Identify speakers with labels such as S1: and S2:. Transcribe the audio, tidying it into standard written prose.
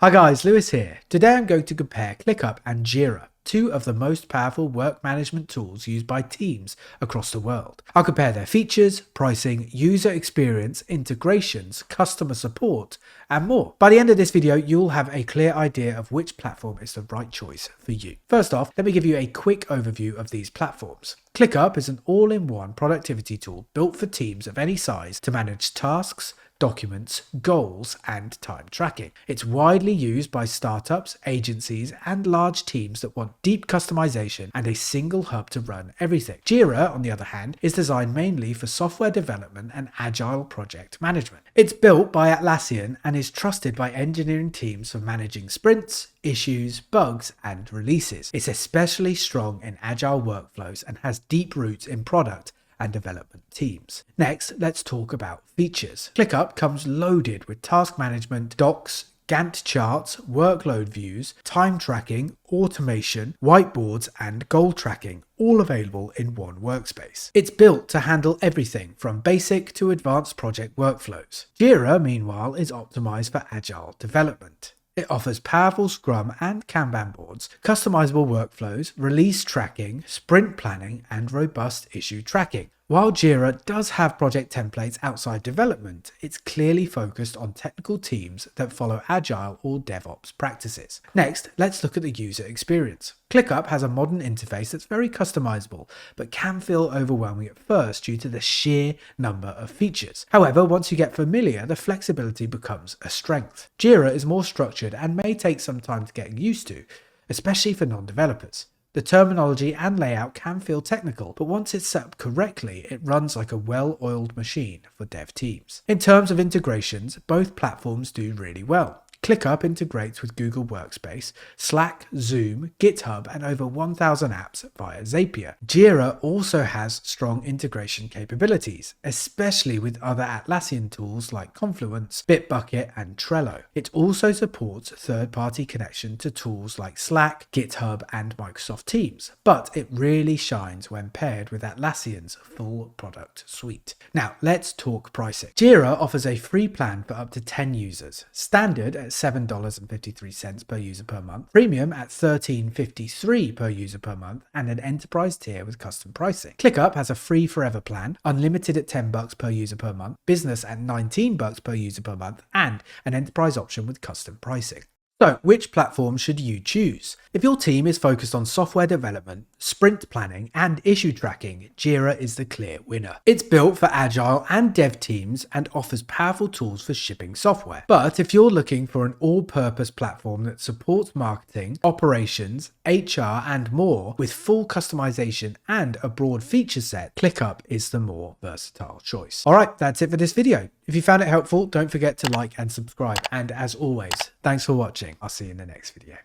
S1: Hi guys, Lewis here. Today I'm going to compare ClickUp and Jira, two of the most powerful work management tools used by teams across the world. I'll compare their features, pricing, user experience, integrations, customer support, and more. By the end of this video, you'll have a clear idea of which platform is the right choice for you. First off, let me give you a quick overview of these platforms. ClickUp is an all-in-one productivity tool built for teams of any size to manage tasks, documents, goals, and time tracking. It's widely used by startups, agencies, and large teams that want deep customization and a single hub to run everything. Jira, on the other hand, is designed mainly for software development and agile project management. It's built by Atlassian and is trusted by engineering teams for managing sprints, issues, bugs, and releases. It's especially strong in agile workflows and has deep roots in product and development teams. Next, let's talk about features. ClickUp comes loaded with task management, docs, Gantt charts, workload views, time tracking, automation, whiteboards, and goal tracking, all available in one workspace. It's built to handle everything from basic to advanced project workflows. Jira, meanwhile, is optimized for agile development. It offers powerful Scrum and Kanban boards, customizable workflows, release tracking, sprint planning, and robust issue tracking. While Jira does have project templates outside development, it's clearly focused on technical teams that follow agile or DevOps practices. Next, let's look at the user experience. ClickUp has a modern interface that's very customizable, but can feel overwhelming at first due to the sheer number of features. However, once you get familiar, the flexibility becomes a strength. Jira is more structured and may take some time to get used to, especially for non-developers. The terminology and layout can feel technical, but once it's set up correctly, it runs like a well-oiled machine for dev teams. In terms of integrations, both platforms do really well. ClickUp integrates with Google Workspace, Slack, Zoom, GitHub, and over 1,000 apps via Zapier. Jira also has strong integration capabilities, especially with other Atlassian tools like Confluence, Bitbucket, and Trello. It also supports third-party connection to tools like Slack, GitHub, and Microsoft Teams, but it really shines when paired with Atlassian's full product suite. Now, let's talk pricing. Jira offers a free plan for up to 10 users, standard at $7.53 per user per month, premium at $13.53 per user per month, and an enterprise tier with custom pricing. ClickUp has a free forever plan, unlimited at $10 per user per month, business at $19 per user per month, and an enterprise option with custom pricing. So, which platform should you choose? If your team is focused on software development, sprint planning, and issue tracking, Jira is the clear winner. It's built for agile and dev teams and offers powerful tools for shipping software. But if you're looking for an all-purpose platform that supports marketing, operations, HR, and more with full customization and a broad feature set, ClickUp is the more versatile choice. Alright, that's it for this video. If you found it helpful, don't forget to like and subscribe. And as always, thanks for watching. I'll see you in the next video.